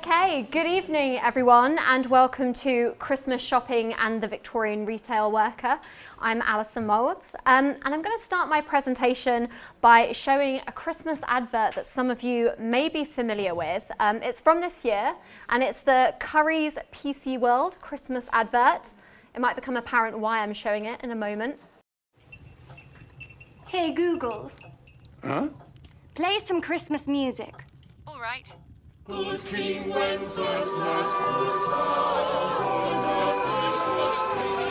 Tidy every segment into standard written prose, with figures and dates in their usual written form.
Okay, good evening everyone and welcome to Christmas Shopping and the Victorian Retail Worker. I'm Alison Moulds and I'm going to start my presentation by showing a Christmas advert that some of you may be familiar with. It's from this year and it's the Currys PC World Christmas advert. It might become apparent why I'm showing it in a moment. Hey Google. Huh? Play some Christmas music. All right. Good King Wenceslas looked out on the Christmas tree.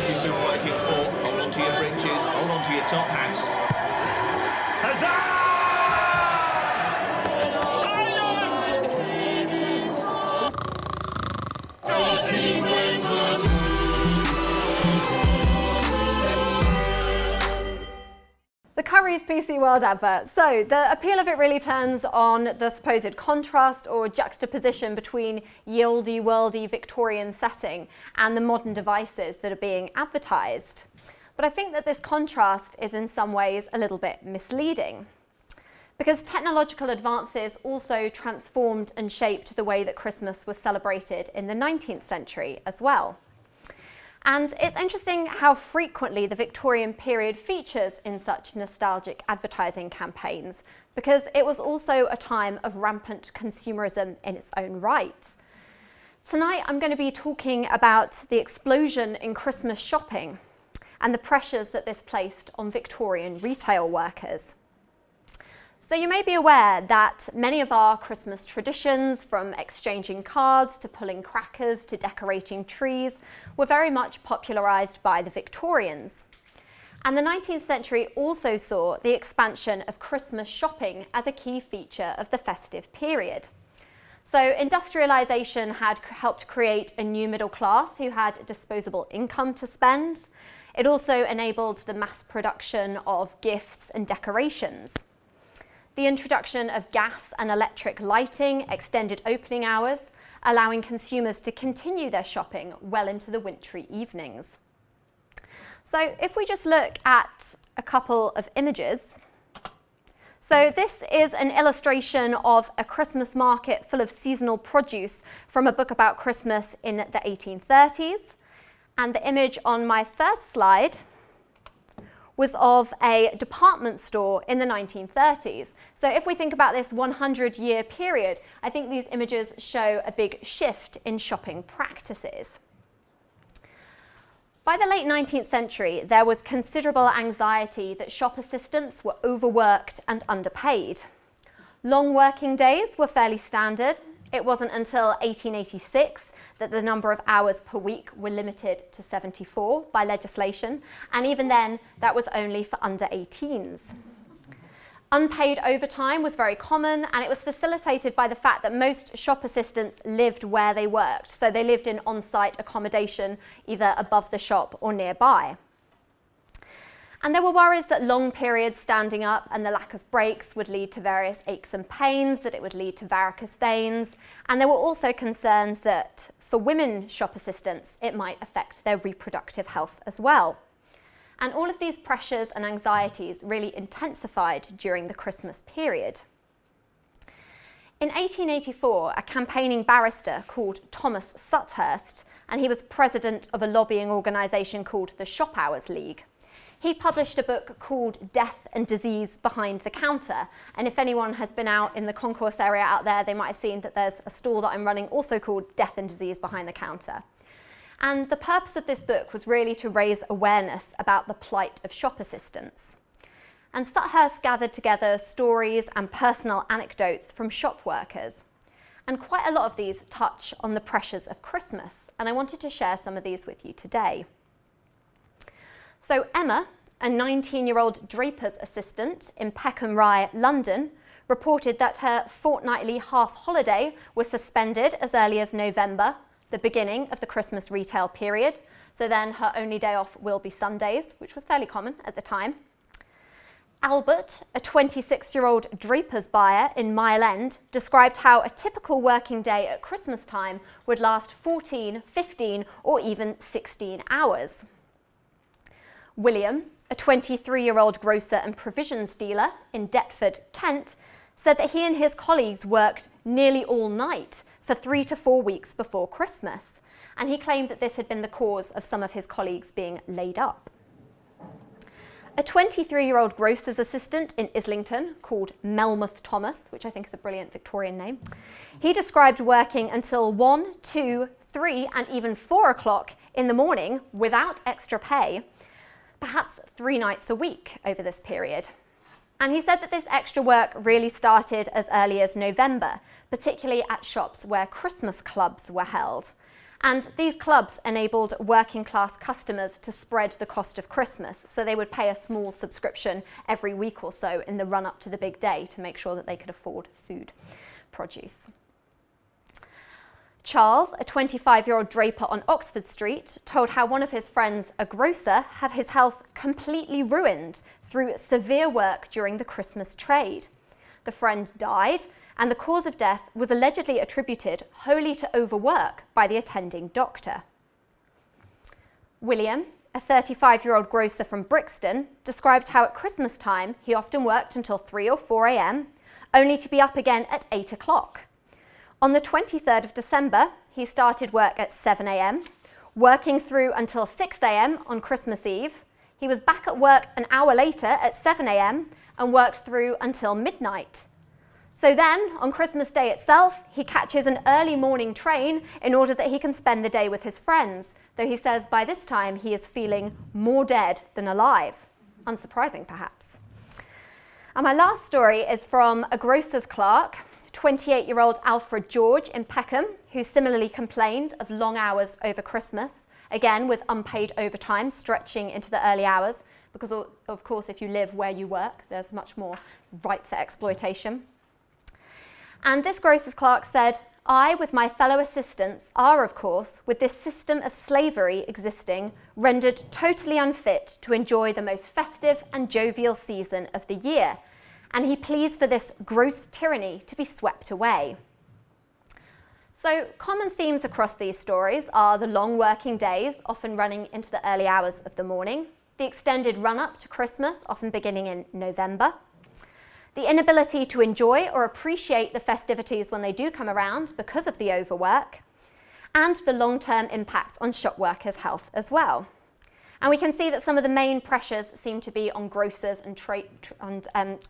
You've been waiting for. Hold on to your breeches, hold on to your top hats. Huzzah! The Currys PC World advert. So the appeal of it really turns on the supposed contrast or juxtaposition between ye olde worldy Victorian setting and the modern devices that are being advertised. But I think that this contrast is in some ways a little bit misleading, because technological advances also transformed and shaped the way that Christmas was celebrated in the 19th century as well. And it's interesting how frequently the Victorian period features in such nostalgic advertising campaigns, because it was also a time of rampant consumerism in its own right. Tonight I'm going to be talking about the explosion in Christmas shopping and the pressures that this placed on Victorian retail workers. So you may be aware that many of our Christmas traditions, from exchanging cards to pulling crackers to decorating trees, were very much popularised by the Victorians. And the 19th century also saw the expansion of Christmas shopping as a key feature of the festive period. So industrialisation had helped create a new middle class who had disposable income to spend. It also enabled the mass production of gifts and decorations. The introduction of gas and electric lighting extended opening hours, allowing consumers to continue their shopping well into the wintry evenings. So if we just look at a couple of images. So this is an illustration of a Christmas market full of seasonal produce from a book about Christmas in the 1830s. And the image on my first slide was of a department store in the 1930s. So if we think about this 100-year period, I think these images show a big shift in shopping practices. By the late 19th century, there was considerable anxiety that shop assistants were overworked and underpaid. Long working days were fairly standard. It wasn't until 1886 that the number of hours per week were limited to 74 by legislation, and even then, that was only for under 18s. Unpaid overtime was very common, and it was facilitated by the fact that most shop assistants lived where they worked, so they lived in on-site accommodation either above the shop or nearby. And there were worries that long periods standing up and the lack of breaks would lead to various aches and pains, that it would lead to varicose veins, and there were also concerns that for women shop assistants, it might affect their reproductive health as well. And all of these pressures and anxieties really intensified during the Christmas period. In 1884, a campaigning barrister called Thomas Suthurst, and he was president of a lobbying organisation called the Shop Hours League. He published a book called Death and Disease Behind the Counter, and if anyone has been out in the concourse area out there, they might have seen that there's a stall that I'm running also called Death and Disease Behind the Counter. And the purpose of this book was really to raise awareness about the plight of shop assistants. And Suthurst gathered together stories and personal anecdotes from shop workers, and quite a lot of these touch on the pressures of Christmas, and I wanted to share some of these with you today. So Emma, a 19-year-old draper's assistant in Peckham Rye, London, reported that her fortnightly half-holiday was suspended as early as November, the beginning of the Christmas retail period. So then her only day off will be Sundays, which was fairly common at the time. Albert, a 26-year-old draper's buyer in Mile End, described how a typical working day at Christmas time would last 14, 15, or even 16 hours. William, a 23-year-old grocer and provisions dealer in Deptford, Kent, said that he and his colleagues worked nearly all night for 3 to 4 weeks before Christmas, and he claimed that this had been the cause of some of his colleagues being laid up. A 23-year-old grocer's assistant in Islington called Melmoth Thomas, which I think is a brilliant Victorian name, he described working until 1, 2, 3 and even 4 o'clock in the morning without extra pay, perhaps 3 nights a week over this period. And he said that this extra work really started as early as November, particularly at shops where Christmas clubs were held. And these clubs enabled working class customers to spread the cost of Christmas, so they would pay a small subscription every week or so in the run up to the big day to make sure that they could afford food produce. Charles, a 25-year-old draper on Oxford Street, told how one of his friends, a grocer, had his health completely ruined through severe work during the Christmas trade. The friend died, and the cause of death was allegedly attributed wholly to overwork by the attending doctor. William, a 35-year-old grocer from Brixton, described how at Christmas time he often worked until 3 or 4 a.m, only to be up again at 8 o'clock. On the 23rd of December, he started work at 7 a.m, working through until 6 a.m. on Christmas Eve. He was back at work an hour later at 7 a.m. and worked through until midnight. So then, on Christmas Day itself, he catches an early morning train in order that he can spend the day with his friends, though he says by this time he is feeling more dead than alive. Unsurprising, perhaps. And my last story is from a grocer's clerk, 28-year-old Alfred George in Peckham, who similarly complained of long hours over Christmas, again with unpaid overtime stretching into the early hours, because of course if you live where you work, there's much more ripe for exploitation. And this grocer's clerk said, "I, with my fellow assistants, are, of course, with this system of slavery existing, rendered totally unfit to enjoy the most festive and jovial season of the year, and he pleads for this gross tyranny to be swept away." So common themes across these stories are the long working days, often running into the early hours of the morning, the extended run-up to Christmas, often beginning in November, the inability to enjoy or appreciate the festivities when they do come around because of the overwork, and the long-term impacts on shop workers' health as well. And we can see that some of the main pressures seem to be on grocers and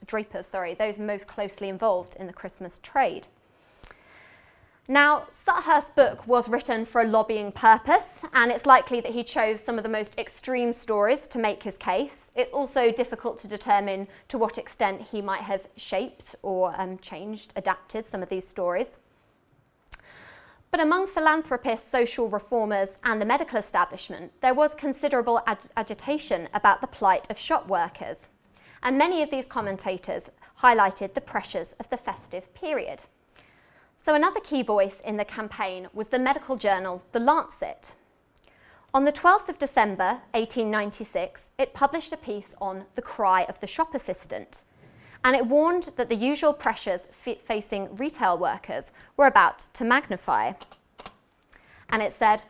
drapers, those most closely involved in the Christmas trade. Now, Sutthurst's book was written for a lobbying purpose, and it's likely that he chose some of the most extreme stories to make his case. It's also difficult to determine to what extent he might have shaped or changed, adapted some of these stories. But among philanthropists, social reformers and the medical establishment, there was considerable agitation about the plight of shop workers. And many of these commentators highlighted the pressures of the festive period. So another key voice in the campaign was the medical journal, The Lancet. On the 12th of December, 1896, it published a piece on the cry of the shop assistant, and it warned that the usual pressures facing retail workers were about to magnify. And it said,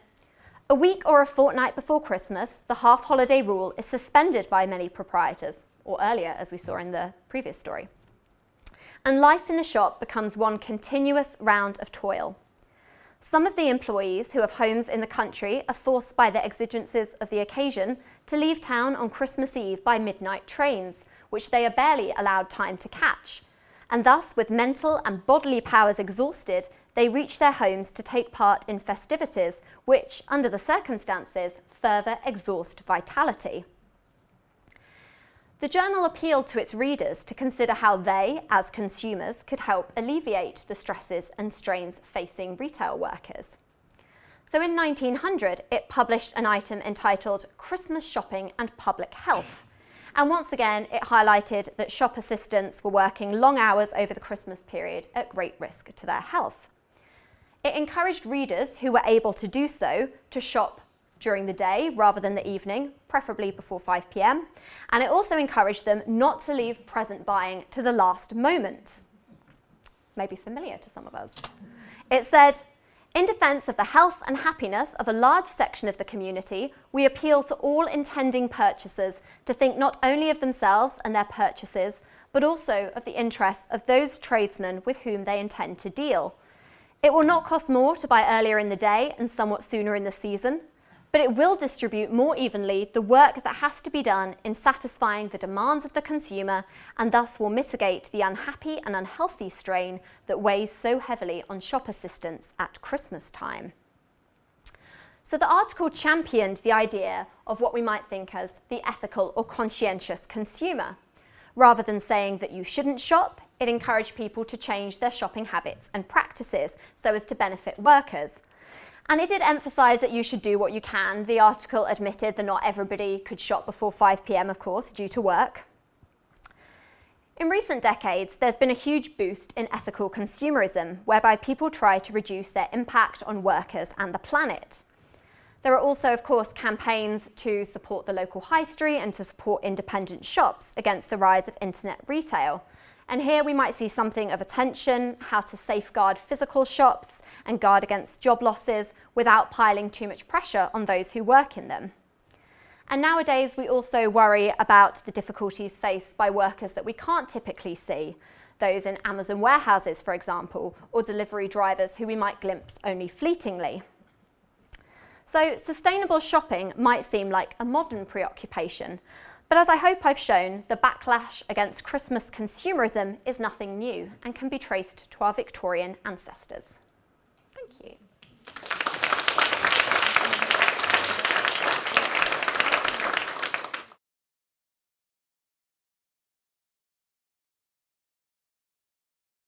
"A week or a fortnight before Christmas, the half-holiday rule is suspended by many proprietors," or earlier, as we saw in the previous story. "And life in the shop becomes one continuous round of toil. Some of the employees who have homes in the country are forced by the exigencies of the occasion to leave town on Christmas Eve by midnight trains, which they are barely allowed time to catch. And thus, with mental and bodily powers exhausted, they reach their homes to take part in festivities which, under the circumstances, further exhaust vitality." The journal appealed to its readers to consider how they, as consumers, could help alleviate the stresses and strains facing retail workers. So in 1900, it published an item entitled "Christmas Shopping and Public Health." And once again, it highlighted that shop assistants were working long hours over the Christmas period at great risk to their health. It encouraged readers who were able to do so to shop during the day rather than the evening, preferably before 5 p.m. And it also encouraged them not to leave present buying to the last moment. Maybe familiar to some of us. It said, In defence of the health and happiness of a large section of the community, we appeal to all intending purchasers to think not only of themselves and their purchases, but also of the interests of those tradesmen with whom they intend to deal. It will not cost more to buy earlier in the day and somewhat sooner in the season, but it will distribute more evenly the work that has to be done in satisfying the demands of the consumer, and thus will mitigate the unhappy and unhealthy strain that weighs so heavily on shop assistants at Christmas time. So the article championed the idea of what we might think as the ethical or conscientious consumer. Rather than saying that you shouldn't shop, it encouraged people to change their shopping habits and practices so as to benefit workers. And it did emphasise that you should do what you can. The article admitted that not everybody could shop before 5 p.m, of course, due to work. In recent decades, there's been a huge boost in ethical consumerism, whereby people try to reduce their impact on workers and the planet. There are also, of course, campaigns to support the local high street and to support independent shops against the rise of internet retail. And here we might see something of attention, how to safeguard physical shops and guard against job losses without piling too much pressure on those who work in them. And nowadays we also worry about the difficulties faced by workers that we can't typically see, those in Amazon warehouses, for example, or delivery drivers who we might glimpse only fleetingly. So sustainable shopping might seem like a modern preoccupation, but as I hope I've shown, the backlash against Christmas consumerism is nothing new and can be traced to our Victorian ancestors.